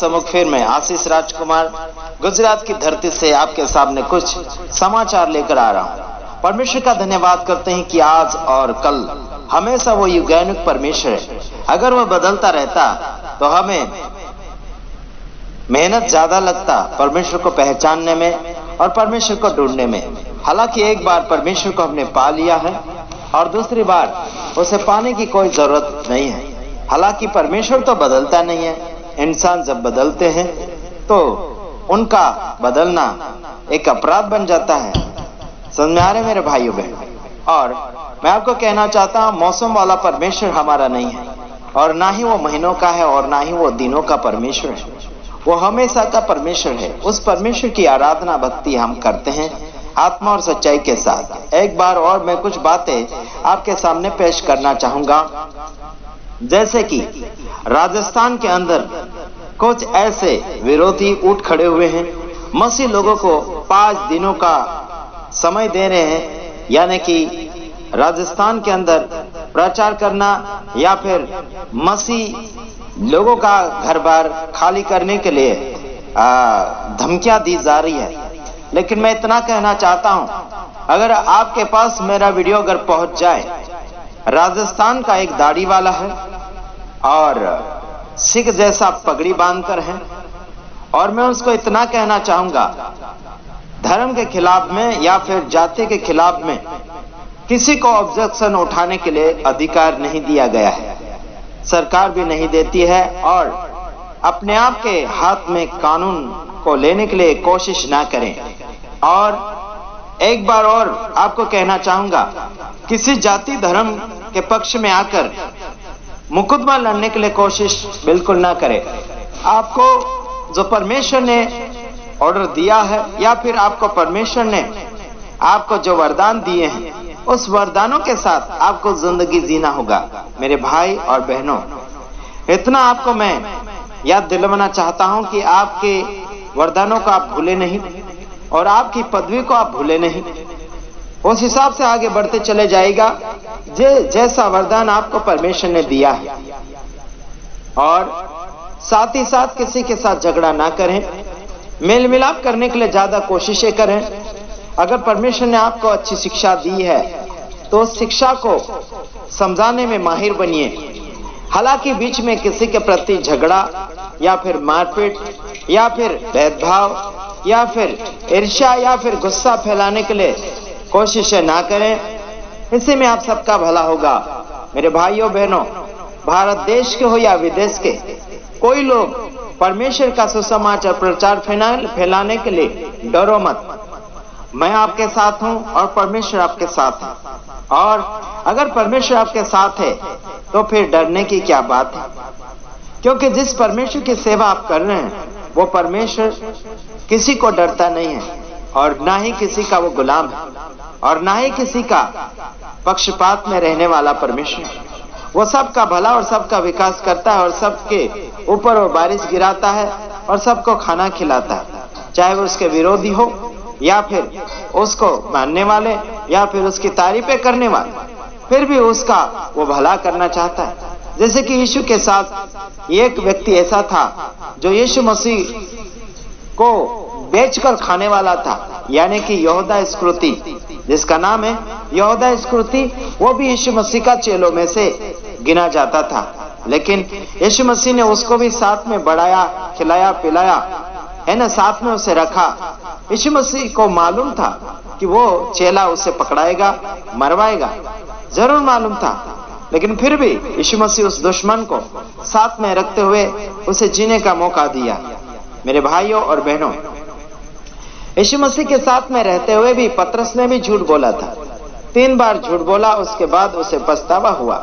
सम्मुख फिर मैं आशीष राजकुमार गुजरात की धरती से आपके सामने कुछ समाचार लेकर आ रहा हूँ। परमेश्वर का धन्यवाद करते हैं कि आज और कल हमेशा वो युगानुग परमेश्वर है। अगर वो बदलता रहता तो हमें मेहनत ज्यादा लगता परमेश्वर को पहचानने में और परमेश्वर को ढूंढने में। हालांकि एक बार परमेश्वर को हमने पा लिया है और दूसरी बार उसे पाने की कोई जरूरत नहीं है। हालांकि परमेश्वर तो बदलता नहीं है। इंसान जब बदलते हैं तो उनका बदलना एक अपराध बन जाता है। समझ में आ रहे मेरे भाइयों बहनों? और मैं आपको कहना चाहता हूं, मौसम वाला परमेश्वर हमारा नहीं है और ना ही वो महीनों का है और ना ही वो दिनों का परमेश्वर है। वो हमेशा का परमेश्वर है। उस परमेश्वर की आराधना भक्ति हम करते हैं आत्मा और सच्चाई के साथ। एक बार और मैं कुछ बातें आपके सामने पेश करना चाहूंगा। जैसे कि राजस्थान के अंदर कुछ ऐसे विरोधी उठ खड़े हुए हैं। मसीह लोगों को 5 दिनों का समय दे रहे हैं, यानी कि राजस्थान के अंदर प्रचार करना या फिर मसीह लोगों का घर बार खाली करने के लिए धमकियां दी जा रही है। लेकिन मैं इतना कहना चाहता हूं, अगर आपके पास मेरा वीडियो अगर पहुंच जाए, राजस्थान का एक दाढ़ी वाला है और सिख जैसा पगड़ी बांधकर है, और मैं उसको इतना कहना चाहूंगा, धर्म के खिलाफ में या फिर जाति के खिलाफ में किसी को ऑब्जेक्शन उठाने के लिए अधिकार नहीं दिया गया है। सरकार भी नहीं देती है और अपने आप के हाथ में कानून को लेने के लिए कोशिश ना करें। और एक बार और आपको कहना चाहूंगा, किसी जाति धर्म के पक्ष में आकर मुकदमा लड़ने के लिए कोशिश बिल्कुल ना करें। आपको जो परमेश्वर ने ऑर्डर दिया है या फिर आपको परमेश्वर ने आपको जो वरदान दिए हैं, उस वरदानों के साथ आपको जिंदगी जीना होगा। मेरे भाई और बहनों, इतना आपको मैं याद दिलवाना चाहता हूं कि आपके वरदानों को आप भूले नहीं और आपकी पदवी को आप भूले नहीं। उस हिसाब से आगे बढ़ते चले जाएगा जैसा वरदान आपको परमेश्वर ने दिया है। और साथ ही साथ किसी के साथ झगड़ा ना करें, मेल मिलाप करने के लिए ज्यादा कोशिशें करें। अगर परमेश्वर ने आपको अच्छी शिक्षा दी है तो उस शिक्षा को समझाने में माहिर बनिए। हालांकि बीच में किसी के प्रति झगड़ा या फिर मारपीट या फिर भेदभाव या फिर ईर्ष्या या फिर गुस्सा फैलाने के लिए कोशिशें ना करें। इसी में आप सबका भला होगा। मेरे भाइयों बहनों, भारत देश के हो या विदेश के, कोई लोग परमेश्वर का सुसमाचार प्रचार फैलाने के लिए डरो मत। मैं आपके साथ हूं और परमेश्वर आपके साथ है। और अगर परमेश्वर आपके साथ है तो फिर डरने की क्या बात है? क्योंकि जिस परमेश्वर की सेवा आप कर रहे हैं वो परमेश्वर किसी को डरता नहीं है और ना ही किसी का वो गुलाम है और ना ही किसी का पक्षपात में रहने वाला परमेश्वर। वो सबका भला और सबका विकास करता है और सबके ऊपर वो बारिश गिराता है और सबको खाना खिलाता है, चाहे वो उसके विरोधी हो या फिर उसको मानने वाले या फिर उसकी तारीफें करने वाले, फिर भी उसका वो भला करना चाहता है। जैसे कि यीशु के साथ एक व्यक्ति ऐसा था जो यीशु मसीह को बेचकर खाने वाला था, यानी कि यहूदा इस्करियोती, जिसका नाम है यहूदा इस्करियोती। वो भी यीशु मसीह का चेलों में से गिना जाता था, लेकिन यीशु मसीह ने उसको भी साथ में बढ़ाया, खिलाया, पिलाया, है ना, साथ में उसे रखा। यीशु मसीह को मालूम था कि वो चेला उसे पकड़ाएगा, मरवाएगा, जरूर मालूम था। लेकिन फिर भी यीशु मसीह उस दुश्मन को साथ में रखते हुए उसे जीने का मौका दिया। मेरे भाइयों और बहनों, यीशु मसीह के साथ में रहते हुए भी पतरस ने भी झूठ बोला था। 3 बार झूठ बोला, उसके बाद उसे पछतावा हुआ।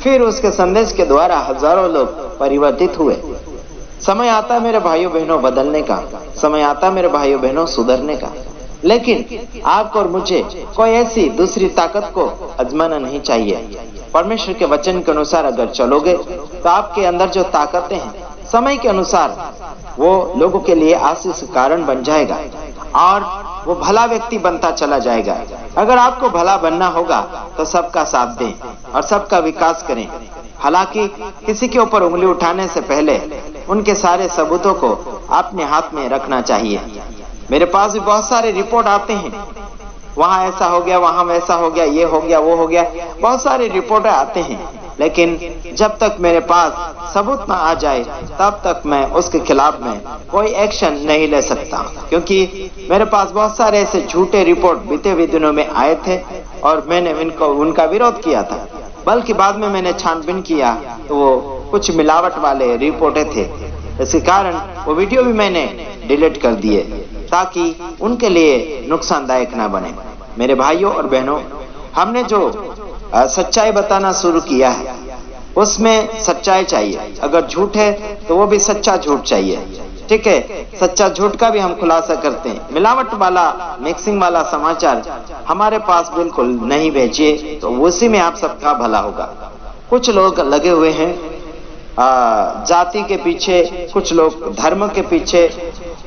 फिर उसके संदेश के द्वारा हजारों लोग परिवर्तित हुए। समय आता मेरे भाइयों बहनों बदलने का, समय आता मेरे भाइयों बहनों सुधरने का। लेकिन आपको और मुझे कोई ऐसी दूसरी ताकत को आजमाना नहीं चाहिए। परमेश्वर के वचन के अनुसार अगर चलोगे तो आपके अंदर जो ताकतें हैं, समय के अनुसार वो लोगों के लिए आशीष कारण बन जाएगा और वो भला व्यक्ति बनता चला जाएगा। अगर आपको भला बनना होगा तो सबका साथ दें और सबका विकास करें। हालांकि किसी के ऊपर उंगली उठाने से पहले उनके सारे सबूतों को अपने हाथ में रखना चाहिए। मेरे पास भी बहुत सारे रिपोर्ट आते हैं, वहां ऐसा हो गया, वहां वैसा हो गया, ये हो गया, वो हो गया, बहुत सारे रिपोर्ट आते हैं, लेकिन जब तक मेरे पास सबूत ना आ जाए तब तक मैं उसके खिलाफ में कोई एक्शन नहीं ले सकता, क्योंकि मेरे पास बहुत सारे ऐसे झूठे रिपोर्ट बीते हुए दिनों में आए थे और मैंने उनका विरोध किया था। बल्कि बाद में मैंने छानबीन किया तो वो कुछ मिलावट वाले रिपोर्टें थे। इसके कारण वो वीडियो भी मैंने डिलीट कर दिए ताकि उनके लिए नुकसानदायक ना बने। मेरे भाइयों और बहनों, हमने जो सच्चाई बताना शुरू किया है उसमें सच्चाई चाहिए। अगर झूठ है तो वो भी सच्चा झूठ चाहिए, ठीक है। सच्चा झूठ का भी हम खुलासा करते हैं। मिलावट वाला, मिक्सिंग वाला समाचार हमारे पास बिल्कुल नहीं भेजिए, तो उसी में आप सबका भला होगा। कुछ लोग लगे हुए हैं जाति के पीछे, कुछ लोग धर्म के पीछे।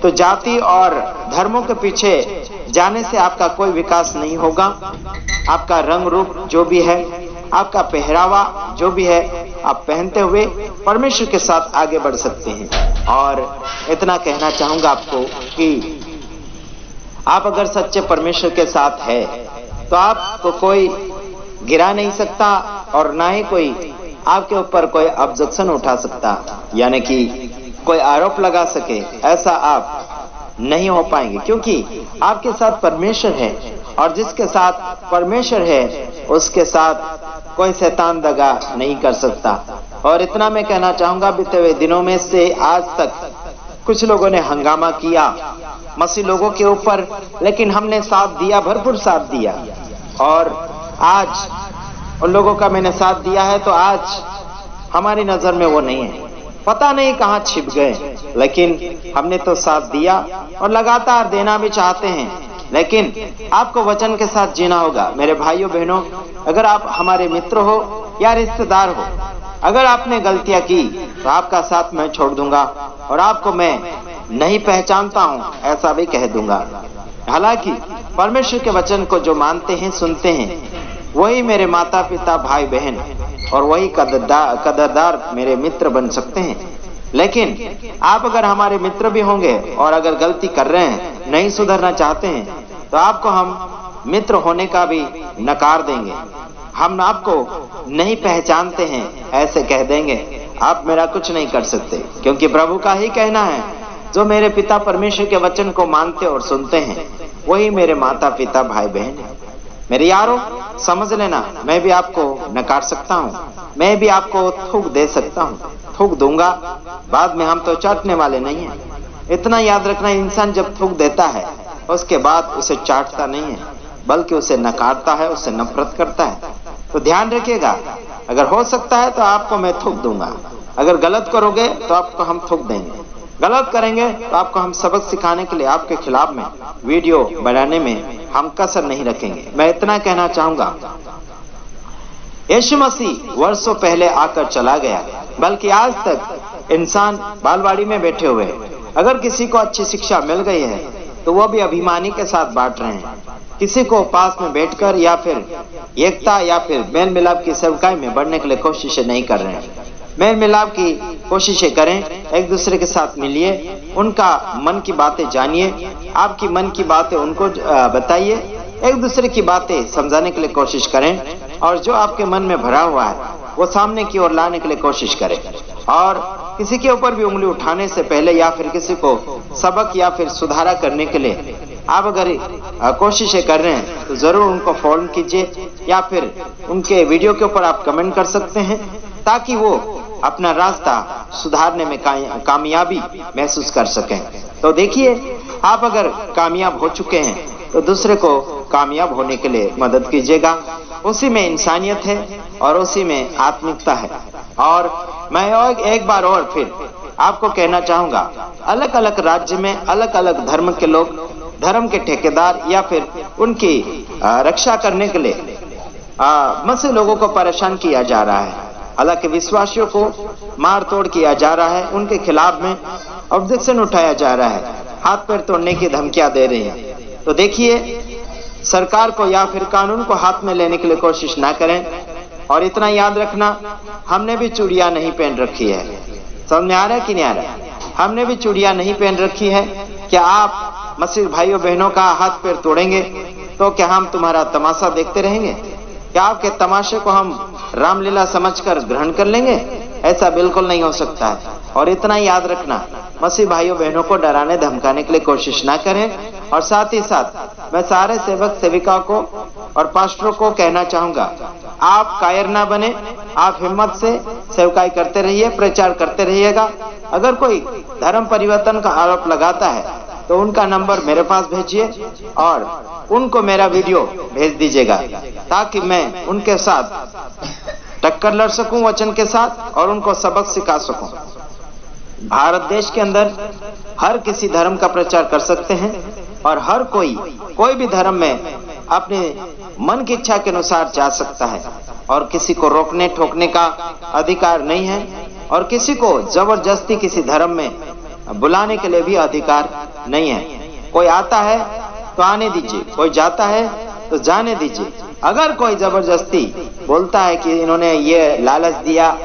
तो जाति और धर्मों के पीछे जाने से आपका कोई विकास नहीं होगा। आपका रंग रूप जो भी है, आपका पहरावा जो भी है, आप पहनते हुए परमेश्वर के साथ आगे बढ़ सकते हैं। और इतना कहना चाहूंगा आपको कि आप अगर सच्चे परमेश्वर के साथ है तो आपको कोई गिरा नहीं सकता और ना ही कोई आपके ऊपर कोई ऑब्जेक्शन उठा सकता, यानी कि कोई आरोप लगा सके, ऐसा आप नहीं हो पाएंगे, क्योंकि आपके साथ परमेश्वर है और जिसके साथ परमेश्वर है उसके साथ कोई शैतान दगा नहीं कर सकता। और इतना मैं कहना चाहूंगा, बीते हुए दिनों में से आज तक कुछ लोगों ने हंगामा किया मसीह लोगों के ऊपर, लेकिन हमने साथ दिया, भरपूर साथ दिया। और आज उन लोगों का मैंने साथ दिया है तो आज हमारी नजर में वो नहीं है, पता नहीं कहां छिप गए, लेकिन हमने तो साथ दिया और लगातार देना भी चाहते हैं। लेकिन आपको वचन के साथ जीना होगा। मेरे भाइयों बहनों, अगर आप हमारे मित्र हो या रिश्तेदार हो, अगर आपने गलतियां की तो आपका साथ मैं छोड़ दूंगा और आपको मैं नहीं पहचानता हूं ऐसा भी कह दूंगा। हालांकि परमेश्वर के वचन को जो मानते हैं, सुनते हैं, वही मेरे माता पिता, भाई बहन और वही कदरदार मेरे मित्र बन सकते हैं। लेकिन आप अगर हमारे मित्र भी होंगे और अगर गलती कर रहे हैं, नहीं सुधरना चाहते हैं, तो आपको हम मित्र होने का भी नकार देंगे। हम आपको नहीं पहचानते हैं ऐसे कह देंगे, आप मेरा कुछ नहीं कर सकते, क्योंकि प्रभु का ही कहना है, जो मेरे पिता परमेश्वर के वचन को मानते और सुनते हैं वही मेरे माता पिता, भाई बहन है। मेरे यारों, समझ लेना, मैं भी आपको नकार सकता हूँ, मैं भी आपको थूक दे सकता हूँ, थूक दूंगा, बाद में हम तो चाटने वाले नहीं हैं। इतना याद रखना, इंसान जब थूक देता है उसके बाद उसे चाटता नहीं है, बल्कि उसे नकारता है, उससे नफरत करता है। तो ध्यान रखिएगा, अगर हो सकता है तो आपको मैं थूक दूंगा, अगर गलत करोगे तो आपको हम थूक देंगे, गलत करेंगे तो आपको हम सबक सिखाने के लिए आपके खिलाफ में वीडियो बनाने में हम कसर नहीं रखेंगे। मैं इतना कहना चाहूंगा, यीशु मसीह वर्षों पहले आकर चला गया, बल्कि आज तक इंसान बालवाड़ी में बैठे हुए हैं। अगर किसी को अच्छी शिक्षा मिल गई है तो वह भी अभिमानी के साथ बांट रहे हैं। किसी को पास में बैठकर या फिर एकता या फिर मेल मिलाप की सेवकाई में बढ़ने के लिए कोशिशें नहीं कर रहे हैं। मेल मिलाप की कोशिशें करें, एक दूसरे के साथ मिलिए, उनका मन की बातें जानिए, आपकी मन की बातें उनको बताइए, एक दूसरे की बातें समझाने के लिए कोशिश करें और जो आपके मन में भरा हुआ है वो सामने की ओर लाने के लिए कोशिश करें। और किसी के ऊपर भी उंगली उठाने से पहले या फिर किसी को सबक या फिर सुधारा करने के लिए आप अगर कोशिशें कर रहे हैं तो जरूर उनको फॉलो कीजिए या फिर उनके वीडियो के ऊपर आप कमेंट कर सकते हैं, ताकि वो अपना रास्ता सुधारने में कामयाबी महसूस कर सकें। तो देखिए, आप अगर कामयाब हो चुके हैं तो दूसरे को कामयाब होने के लिए मदद कीजिएगा। उसी में इंसानियत है और उसी में आत्मिकता है। और मैं एक बार और फिर आपको कहना चाहूंगा, अलग अलग राज्य में अलग अलग धर्म के लोग, धर्म के ठेकेदार या फिर उनकी रक्षा करने के लिए मसीह लोगों को परेशान किया जा रहा है। हालांकि विश्वासियों को मार तोड़ किया जा रहा है, उनके खिलाफ में ऑब्जेक्शन उठाया जा रहा है, हाथ पैर तोड़ने की धमकियां दे रही हैं। तो देखिए, सरकार को या फिर कानून को हाथ में लेने के लिए कोशिश ना करें। और इतना याद रखना, हमने भी चूड़ियां नहीं पहन रखी है, समझ में आ रहा है कि नहीं आ रहा है? हमने भी चूड़ियां नहीं पहन रखी है। क्या आप मसीह भाइयों बहनों का हाथ पैर तोड़ेंगे तो क्या हम तुम्हारा तमाशा देखते रहेंगे? क्या आपके तमाशे को हम रामलीला समझकर ग्रहण कर लेंगे? ऐसा बिल्कुल नहीं हो सकता है। और इतना ही याद रखना, मसीह भाइयों बहनों को डराने धमकाने के लिए कोशिश ना करें। और साथ ही साथ मैं सारे सेवक सेविकाओं को और पास्टरों को कहना चाहूंगा, आप कायर ना बने, आप हिम्मत से सेवकाई करते रहिए, प्रचार करते रहिएगा। अगर कोई धर्म परिवर्तन का आरोप लगाता है तो उनका नंबर मेरे पास भेजिए और उनको मेरा वीडियो भेज दीजिएगा, ताकि मैं उनके साथ टक्कर लड़ सकूं वचन के साथ और उनको सबक सिखा सकूं। भारत देश के अंदर हर किसी धर्म का प्रचार कर सकते हैं और हर कोई भी धर्म में अपने मन की इच्छा के अनुसार जा सकता है और किसी को रोकने ठोकने का अधिकार नहीं है और किसी को जबरदस्ती किसी धर्म में बुलाने के लिए भी अधिकार नहीं है। कोई आता है तो आने दीजिए, कोई जाता है तो जाने दीजिए। अगर कोई जबरदस्ती बोलता है कि इन्होंने ये लालच दिया,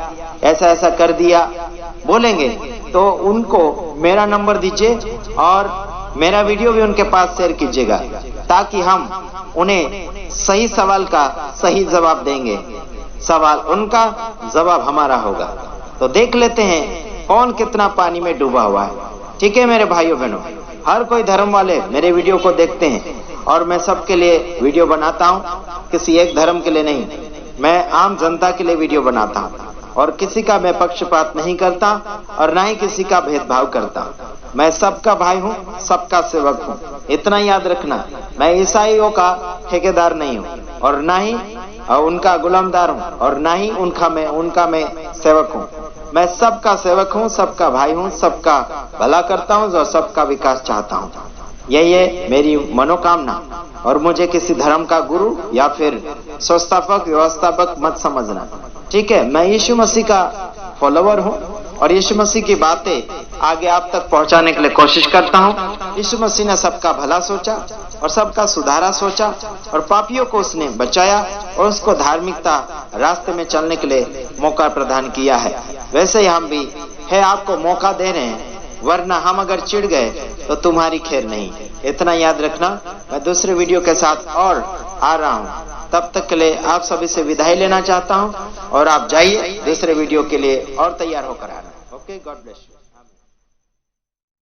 ऐसा ऐसा कर दिया बोलेंगे, तो उनको मेरा नंबर दीजिए और मेरा वीडियो भी उनके पास शेयर कीजिएगा, ताकि हम उन्हें सही सवाल का सही जवाब देंगे। सवाल उनका, जवाब हमारा होगा। तो देख लेते हैं कौन कितना पानी में डूबा हुआ है। ठीक है मेरे भाइयों बहनों, हर कोई धर्म वाले मेरे वीडियो को देखते हैं और मैं सबके लिए वीडियो बनाता हूँ, किसी एक धर्म के लिए नहीं। मैं आम जनता के लिए वीडियो बनाता हूँ और किसी का मैं पक्षपात नहीं करता और ना ही किसी का भेदभाव करता। मैं सबका भाई हूँ, सबका सेवक हूँ। इतना याद रखना, मैं ईसाइयों का ठेकेदार नहीं हूँ और ना ही उनका गुलामदार हूँ और ना ही उनका मैं सेवक हूँ। मैं सबका सेवक हूँ, सबका भाई हूँ, सबका भला करता हूँ और सबका विकास चाहता हूँ। यही है मेरी मनोकामना। और मुझे किसी धर्म का गुरु या फिर संस्थापक व्यवस्थापक मत समझना। ठीक है, मैं यीशु मसीह का फॉलोवर हूँ और यीशु मसीह की बातें आगे आप तक पहुंचाने के लिए कोशिश करता हूँ। यीशु मसीह ने सबका भला सोचा और सबका सुधारा सोचा और पापियों को उसने बचाया और उसको धार्मिकता रास्ते में चलने के लिए मौका प्रदान किया है। वैसे ही हम भी है आपको मौका दे रहे हैं, वरना हम अगर चिढ़ गए तो तुम्हारी खैर नहीं। इतना याद रखना। मैं दूसरे वीडियो के साथ और आ रहा हूँ, तब तक के लिए आप सभी से विदाई लेना चाहता हूँ और आप जाइए दूसरे वीडियो के लिए और तैयार होकर आना। Okay, God bless you.